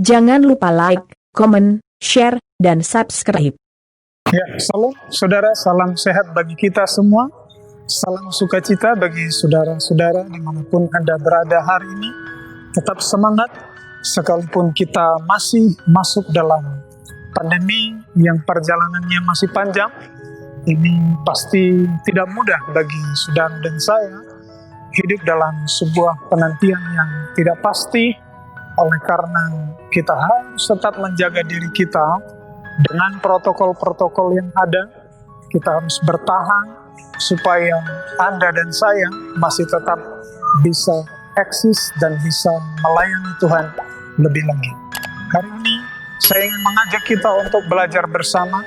Jangan lupa like, komen, share, dan subscribe. Ya, salam saudara, salam sehat bagi kita semua. Salam sukacita bagi saudara-saudara dimanapun Anda berada hari ini. Tetap semangat, sekalipun kita masih masuk dalam pandemi yang perjalanannya masih panjang. Ini pasti tidak mudah bagi saudara dan saya hidup dalam sebuah penantian yang tidak pasti. Oleh karena kita harus tetap menjaga diri kita dengan protokol-protokol yang ada, kita harus bertahan supaya Anda dan saya masih tetap bisa eksis dan bisa melayani Tuhan lebih lagi. Hari ini saya ingin mengajak kita untuk belajar bersama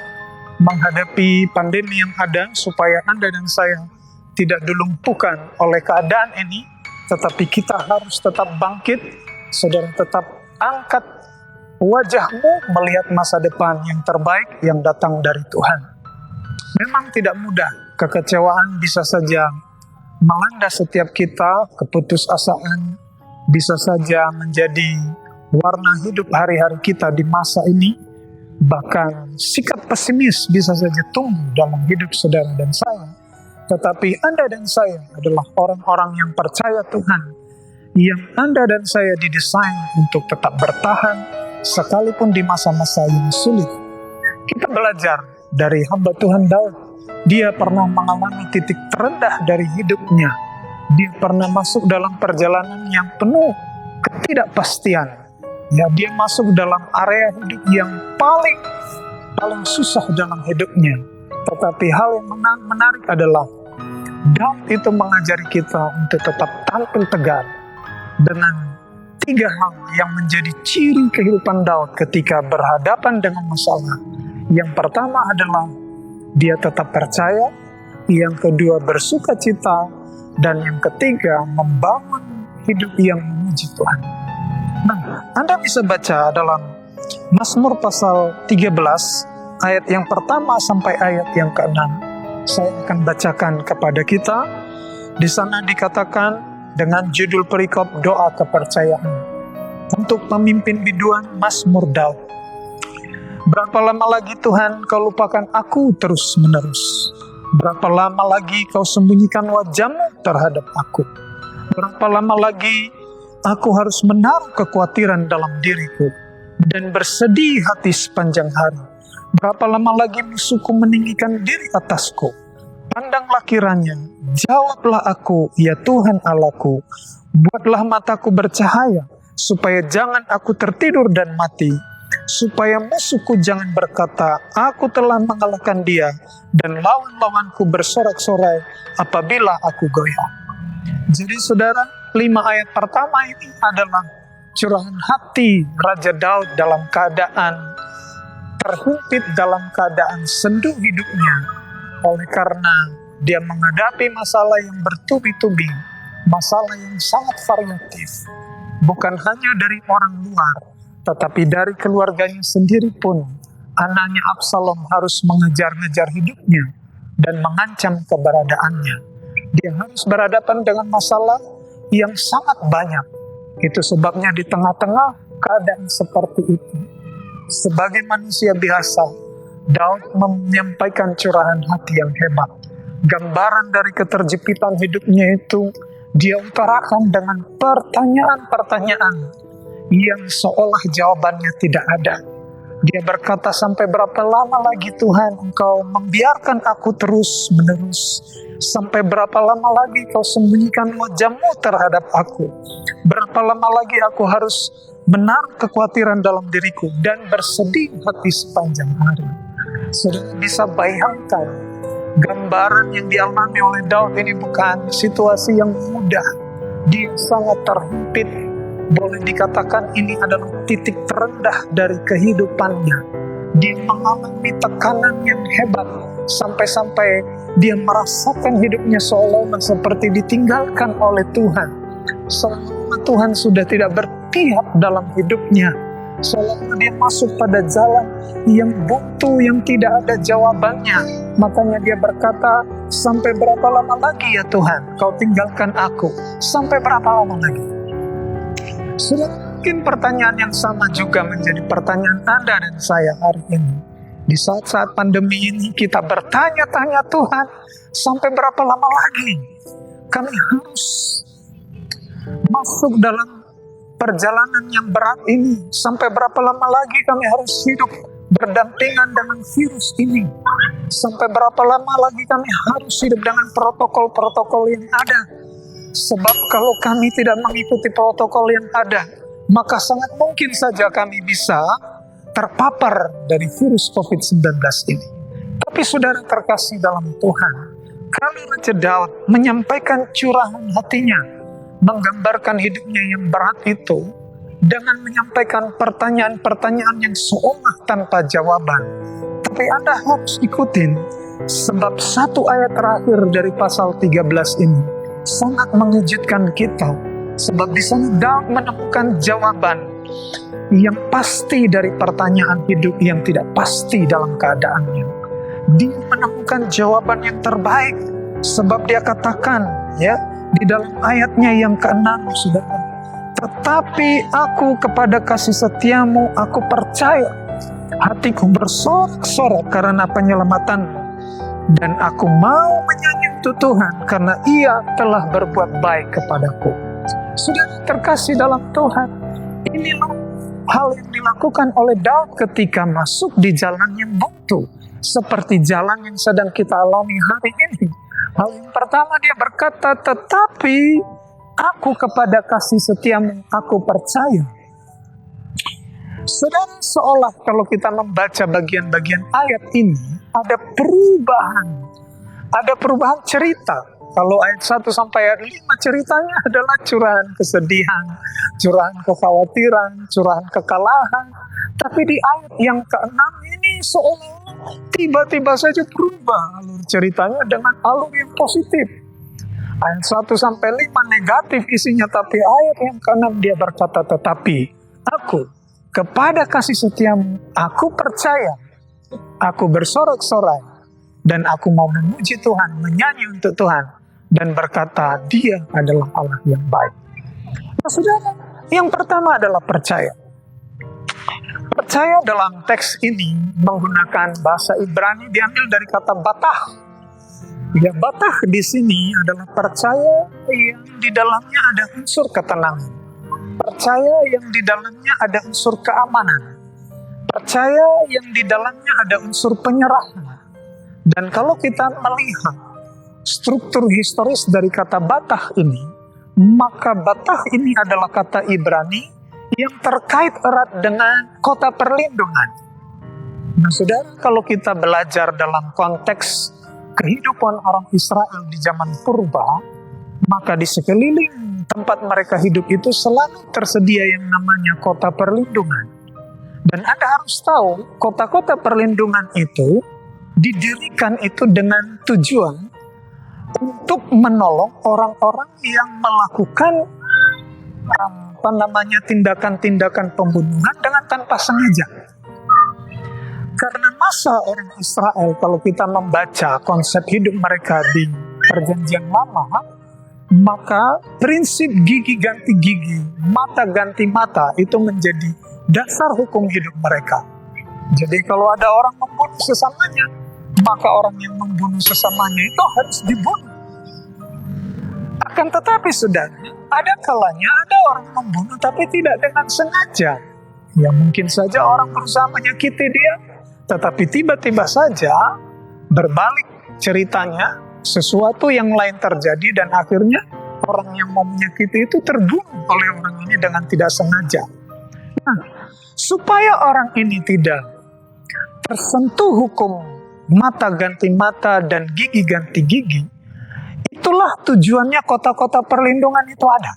menghadapi pandemi yang ada supaya Anda dan saya tidak dilumpuhkan oleh keadaan ini, tetapi kita harus tetap bangkit. Saudara tetap angkat wajahmu melihat masa depan yang terbaik yang datang dari Tuhan. Memang tidak mudah, kekecewaan bisa saja melanda setiap kita, keputusasaan bisa saja menjadi warna hidup hari-hari kita di masa ini. Bahkan sikap pesimis bisa saja tumbuh dalam hidup saudara dan saya. Tetapi Anda dan saya adalah orang-orang yang percaya Tuhan, yang Anda dan saya didesain untuk tetap bertahan sekalipun di masa-masa yang sulit. Kita belajar dari hamba Tuhan Daud. Dia pernah mengalami titik terendah dari hidupnya. Dia pernah masuk dalam perjalanan yang penuh ketidakpastian. Ya, dia masuk dalam area hidup yang paling susah dalam hidupnya. Tetapi hal yang menarik adalah Daud itu mengajari kita untuk tetap tampil tegar dengan 3 hal yang menjadi ciri kehidupan Daud ketika berhadapan dengan masalah. Yang pertama adalah dia tetap percaya, yang kedua bersuka cita, dan yang ketiga membangun hidup yang memuji Tuhan. Nah, Anda bisa baca dalam Mazmur pasal 13 ayat yang pertama sampai ayat yang ke-6. Saya akan bacakan kepada kita. Di sana dikatakan dengan judul perikop doa kepercayaan untuk pemimpin biduan Mazmur Daud. Berapa lama lagi Tuhan kau lupakan aku terus menerus? Berapa lama lagi kau sembunyikan wajahmu terhadap aku? Berapa lama lagi aku harus menaruh kekhawatiran dalam diriku dan bersedih hati sepanjang hari? Berapa lama lagi musuhku meninggikan diri atasku? Pandanglah kiranya, jawablah aku, ya Tuhan Allahku. Buatlah mataku bercahaya, supaya jangan aku tertidur dan mati. Supaya musuhku jangan berkata, aku telah mengalahkan dia, dan lawan-lawanku bersorak-sorai apabila aku goyah. Jadi saudara, 5 ayat pertama ini adalah curahan hati Raja Daud dalam keadaan terhimpit, dalam keadaan sendu hidupnya. Oleh karena dia menghadapi masalah yang bertubi-tubi, masalah yang sangat variatif, bukan hanya dari orang luar, tetapi dari keluarganya sendiri pun. Anaknya Absalom harus mengejar-ngejar hidupnya dan mengancam keberadaannya. Dia harus berhadapan dengan masalah yang sangat banyak. Itu sebabnya di tengah-tengah keadaan seperti itu, sebagai manusia biasa, Daud menyampaikan curahan hati yang hebat. Gambaran dari keterjepitan hidupnya itu dia utarakan dengan pertanyaan-pertanyaan yang seolah jawabannya tidak ada. Dia berkata, sampai berapa lama lagi Tuhan Engkau membiarkan aku terus menerus? Sampai berapa lama lagi Kau sembunyikan wajahmu terhadap aku? Berapa lama lagi aku harus menaruh kekhawatiran dalam diriku dan bersedih hati sepanjang hari? Saudara bisa bayangkan, gambaran yang dialami oleh Daud ini bukan situasi yang mudah. Dia sangat terhimpit. Boleh dikatakan ini adalah titik terendah dari kehidupannya. Dia mengalami tekanan yang hebat, sampai-sampai dia merasakan hidupnya seolah-olah seperti ditinggalkan oleh Tuhan. Seolah-olah Tuhan sudah tidak berpihak dalam hidupnya. Seolah-olah dia masuk pada jalan yang buntu, yang tidak ada jawabannya. Makanya dia berkata, sampai berapa lama lagi ya Tuhan Kau tinggalkan aku? Sampai berapa lama lagi? Sudah, mungkin pertanyaan yang sama juga menjadi pertanyaan Anda dan saya hari ini. Di saat-saat pandemi ini kita bertanya-tanya, Tuhan, sampai berapa lama lagi kami harus masuk dalam perjalanan yang berat ini? Sampai berapa lama lagi kami harus hidup berdampingan dengan virus ini? Sampai berapa lama lagi kami harus hidup dengan protokol-protokol yang ada? Sebab kalau kami tidak mengikuti protokol yang ada, maka sangat mungkin saja kami bisa terpapar dari virus COVID-19 ini. Tapi saudara terkasih dalam Tuhan, kalau Raja Daud menyampaikan curahan hatinya, menggambarkan hidupnya yang berat itu, dengan menyampaikan pertanyaan-pertanyaan yang seolah tanpa jawaban. Tapi Anda harus ikutin, sebab satu ayat terakhir dari pasal 13 ini sangat mengejutkan kita. Sebab di sana Daud menemukan jawaban yang pasti dari pertanyaan hidup yang tidak pasti dalam keadaannya. Dia menemukan jawaban yang terbaik, sebab dia katakan ya di dalam ayatnya yang ke-6, saudara, tetapi aku kepada kasih setiamu aku percaya, hatiku bersorak-sorak karena penyelamatan-Mu, dan aku mau menyanyi untuk Tuhan karena Ia telah berbuat baik kepadaku. Saudara terkasih dalam Tuhan, inilah hal yang dilakukan oleh Daud ketika masuk di jalan yang buntu, seperti jalan yang sedang kita alami hari ini. Hal yang pertama dia berkata, tetapi aku kepada kasih setiamu aku percaya. Saudara, seolah kalau kita membaca bagian-bagian ayat ini, ada perubahan cerita. Kalau ayat 1 sampai ayat 5 ceritanya adalah curahan kesedihan, curahan kekhawatiran, curahan kekalahan. Tapi di ayat yang ke-6 ini seolah tiba-tiba saja berubah alur ceritanya dengan alur yang positif. Ayat 1 sampai 5 negatif isinya, tapi ayat yang ke-6 dia berkata, tetapi aku kepada kasih setiamu aku percaya, aku bersorak-sorai, dan aku mau memuji Tuhan, menyanyi untuk Tuhan, dan berkata Dia adalah Allah yang baik. Nah, saudara, yang pertama adalah percaya. Percaya dalam teks ini menggunakan bahasa Ibrani diambil dari kata batah. Ya, batah di sini adalah percaya yang di dalamnya ada unsur ketenangan. Percaya yang di dalamnya ada unsur keamanan. Percaya yang di dalamnya ada unsur penyerahan. Dan kalau kita melihat struktur historis dari kata batah ini, maka batah ini adalah kata Ibrani yang terkait erat dengan kota perlindungan. Nah, saudara, kalau kita belajar dalam konteks kehidupan orang Israel di zaman purba, maka di sekeliling tempat mereka hidup itu selalu tersedia yang namanya kota perlindungan. Dan Anda harus tahu, kota-kota perlindungan itu didirikan itu dengan tujuan untuk menolong orang-orang yang melakukan tindakan-tindakan pembunuhan dengan tanpa sengaja. Karena masa orang Israel, kalau kita membaca konsep hidup mereka di Perjanjian Lama, maka prinsip gigi ganti gigi, mata ganti mata itu menjadi dasar hukum hidup mereka. Jadi kalau ada orang membunuh sesamanya, maka orang yang membunuh sesamanya itu harus dibunuh. Akan tetapi saudara, ada kalanya ada orang membunuh tapi tidak dengan sengaja. Ya mungkin saja orang berusaha menyakiti dia, tetapi tiba-tiba saja berbalik ceritanya, sesuatu yang lain terjadi dan akhirnya orang yang mau menyakiti itu terbunuh oleh orang ini dengan tidak sengaja. Nah, supaya orang ini tidak tersentuh hukum mata ganti mata dan gigi ganti gigi, itulah tujuannya kota-kota perlindungan itu ada.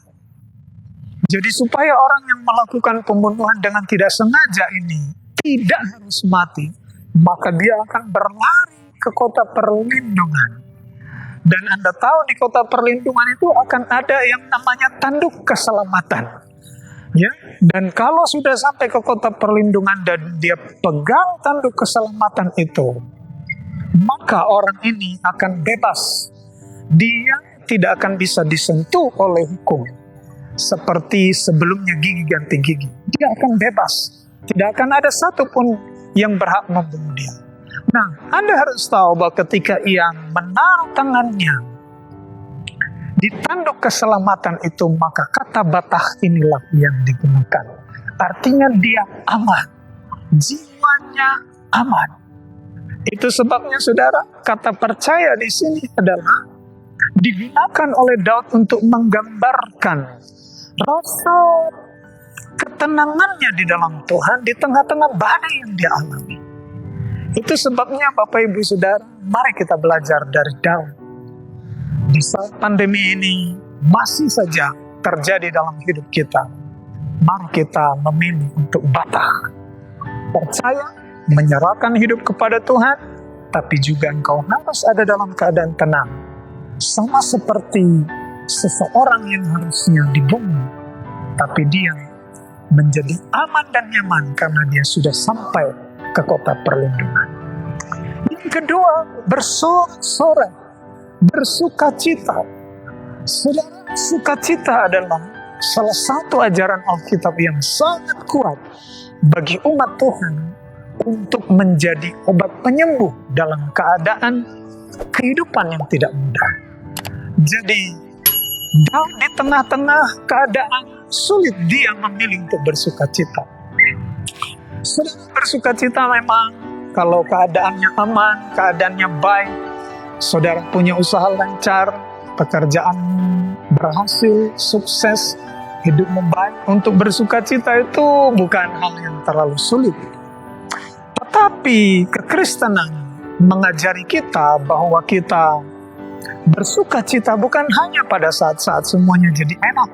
Jadi supaya orang yang melakukan pembunuhan dengan tidak sengaja ini tidak harus mati, maka dia akan berlari ke kota perlindungan. Dan Anda tahu di kota perlindungan itu akan ada yang namanya tanduk keselamatan. Ya, dan kalau sudah sampai ke kota perlindungan dan dia pegang tanduk keselamatan itu, maka orang ini akan bebas. Dia tidak akan bisa disentuh oleh hukum. seperti sebelumnya gigi ganti gigi. Dia akan bebas. Tidak akan ada satupun yang berhak membunuh dia. Nah, Anda harus tahu bahwa ketika ia menaruh tangannya di tanduk keselamatan itu, maka kata batah inilah yang digunakan. Artinya dia aman. Jiwanya aman. Itu sebabnya saudara, kata percaya di sini adalah digunakan oleh Daud untuk menggambarkan rasa ketenangannya di dalam Tuhan di tengah-tengah badai yang dia alami. Itu sebabnya Bapak Ibu Saudara, mari kita belajar dari Daud. Di saat pandemi ini masih saja terjadi dalam hidup kita, mari kita memilih untuk batah. Percaya, menyerahkan hidup kepada Tuhan, tapi juga engkau harus ada dalam keadaan tenang. Sama seperti seseorang yang harusnya dibunuh, tapi dia menjadi aman dan nyaman karena dia sudah sampai ke kota perlindungan. Yang kedua, bersorak-sorai, bersukacita. Saudara, sukacita adalah salah satu ajaran Alkitab yang sangat kuat bagi umat Tuhan untuk menjadi obat penyembuh dalam keadaan kehidupan yang tidak mudah. Jadi, Daud di tengah-tengah keadaan sulit, dia memilih untuk bersukacita. Saudara, bersukacita memang kalau keadaannya aman, keadaannya baik, saudara punya usaha lancar, pekerjaan berhasil, sukses, hidup membaik. Untuk bersukacita itu bukan hal yang terlalu sulit. Tetapi kekristenan mengajari kita bahwa kita bersukacita bukan hanya pada saat-saat semuanya jadi enak.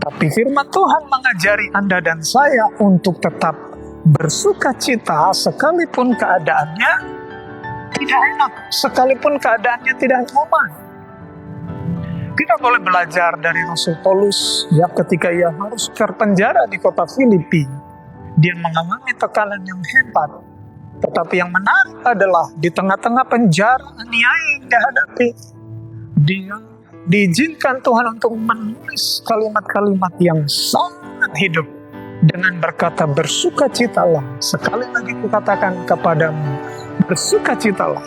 Tapi firman Tuhan mengajari Anda dan saya untuk tetap bersukacita sekalipun keadaannya tidak enak, sekalipun keadaannya tidak nyaman. Kita boleh belajar dari Rasul Paulus ya, ketika ia harus terpenjara di kota Filipi. Dia mengalami tekanan yang hebat. Tetapi yang menarik adalah di tengah-tengah penjara aniaya yang dihadapi, dia diizinkan Tuhan untuk menulis kalimat-kalimat yang sangat hidup dengan berkata, bersukacitalah. Sekali lagi kukatakan kepadamu, bersukacitalah.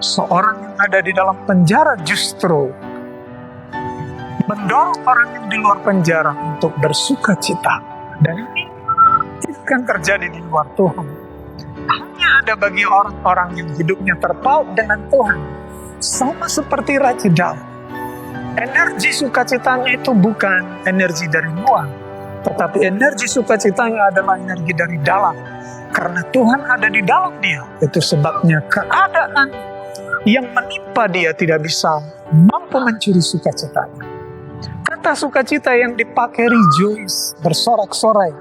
Seorang yang ada di dalam penjara justru mendorong orang yang di luar penjara untuk bersukacita. Dan ini tidak akan terjadi di luar Tuhan. Hanya ada bagi orang-orang yang hidupnya terpaut dengan Tuhan. Sama seperti Raja Daud. Energi sukacitanya itu bukan energi dari luar, tetapi energi sukacitanya adalah energi dari dalam. Karena Tuhan ada di dalam dia. Itu sebabnya keadaan yang menimpa dia tidak bisa mampu mencuri sukacitanya. Kata sukacita yang dipakai rejoice, bersorak-sorai,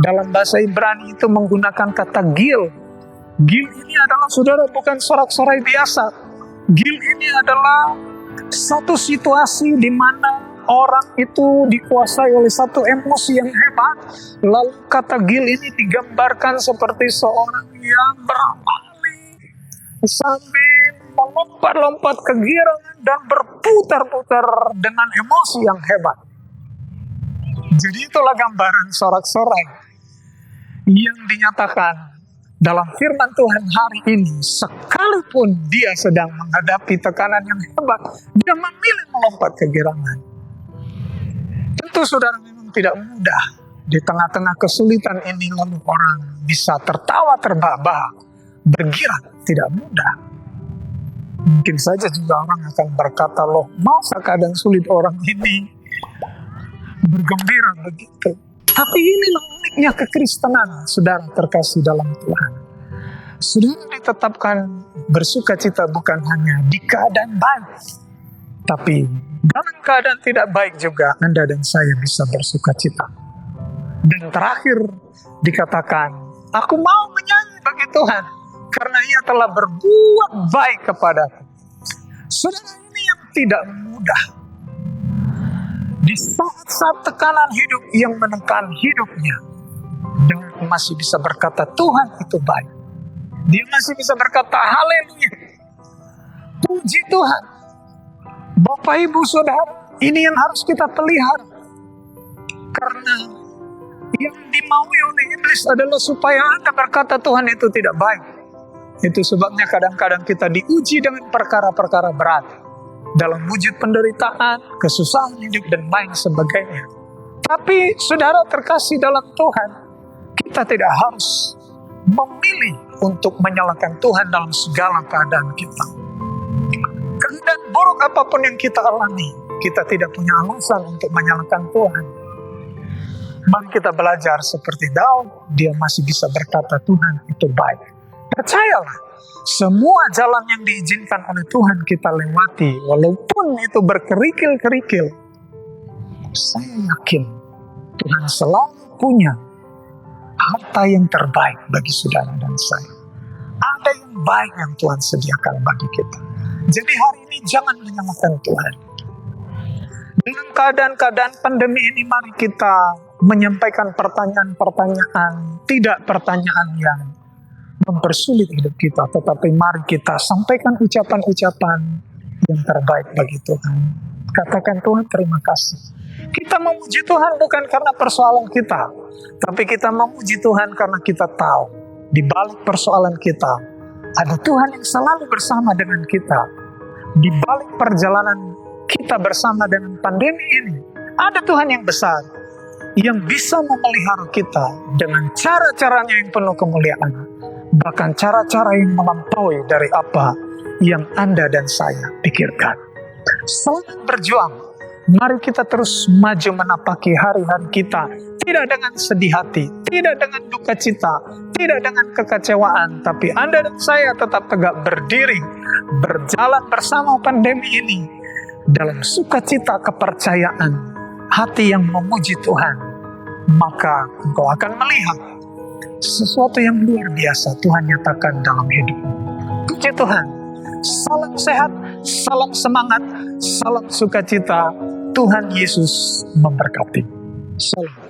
dalam bahasa Ibrani itu menggunakan kata gil. Gil ini adalah, saudara, bukan sorak-sorai biasa. Gil ini adalah satu situasi di mana orang itu dikuasai oleh satu emosi yang hebat. Lalu kata gil ini digambarkan seperti seorang yang berpaling sambil melompat-lompat kegirangan dan berputar-putar dengan emosi yang hebat. Jadi itulah gambaran sorak-sorai yang dinyatakan dalam firman Tuhan hari ini. Sekalipun dia sedang menghadapi tekanan yang hebat, dia memilih melompat kegirangan. Tentu saudara memang tidak mudah. Di tengah-tengah kesulitan ini lalu orang bisa tertawa terbahak-bahak, bergirak, tidak mudah. Mungkin saja juga orang akan berkata, loh, masa keadaan sulit orang ini bergembira begitu. Tapi inilah uniknya kekristenan, saudara terkasih dalam Tuhan. Saudara ditetapkan bersukacita bukan hanya di keadaan baik, tapi dalam keadaan tidak baik juga Anda dan saya bisa bersukacita. Dan terakhir dikatakan, aku mau menyanyi bagi Tuhan karena ia telah berbuat baik kepadaku. Saudara, ini yang tidak mudah. Di saat-saat tekanan hidup yang menekan hidupnya, Daud masih bisa berkata, Tuhan itu baik. Dia masih bisa berkata, haleluya, puji Tuhan. Bapak, Ibu, Saudara, ini yang harus kita pelihara. Karena yang dimaui oleh iblis adalah supaya Anda berkata Tuhan itu tidak baik. Itu sebabnya kadang-kadang kita diuji dengan perkara-perkara berat, dalam wujud penderitaan, kesusahan hidup, dan lain sebagainya. Tapi saudara terkasih dalam Tuhan, kita tidak harus memilih untuk menyalahkan Tuhan dalam segala keadaan kita. Keadaan buruk apapun yang kita alami, kita tidak punya alasan untuk menyalahkan Tuhan. Mari kita belajar seperti Daud, dia masih bisa berkata Tuhan itu baik. Percayalah, semua jalan yang diizinkan oleh Tuhan kita lewati, walaupun itu berkerikil-kerikil. Saya yakin Tuhan selalu punya harta yang terbaik bagi saudara dan saya. Ada yang baik yang Tuhan sediakan bagi kita. Jadi hari ini jangan menyalahkan Tuhan. Dalam keadaan-keadaan pandemi ini, mari kita menyampaikan pertanyaan-pertanyaan, tidak pertanyaan yang mempersulit hidup kita, tetapi mari kita sampaikan ucapan-ucapan yang terbaik bagi Tuhan. Katakan, Tuhan terima kasih. Kita memuji Tuhan bukan karena persoalan kita, tapi kita memuji Tuhan karena kita tahu di balik persoalan kita ada Tuhan yang selalu bersama dengan kita. Di balik perjalanan kita bersama dengan pandemi ini, ada Tuhan yang besar yang bisa memelihara kita dengan cara-caranya yang penuh kemuliaan, bahkan cara-cara yang melampaui dari apa yang Anda dan saya pikirkan. Selamat berjuang. Mari kita terus maju menapaki hari-hari kita, tidak dengan sedih hati, tidak dengan duka cita, tidak dengan kekecewaan, tapi Anda dan saya tetap tegak berdiri, berjalan bersama pandemi ini dalam sukacita kepercayaan, hati yang memuji Tuhan. Maka engkau akan melihat sesuatu yang luar biasa Tuhan nyatakan dalam hidupmu. Puji Tuhan. Salam sehat, salam semangat, salam sukacita. Tuhan Yesus memberkati. Salam.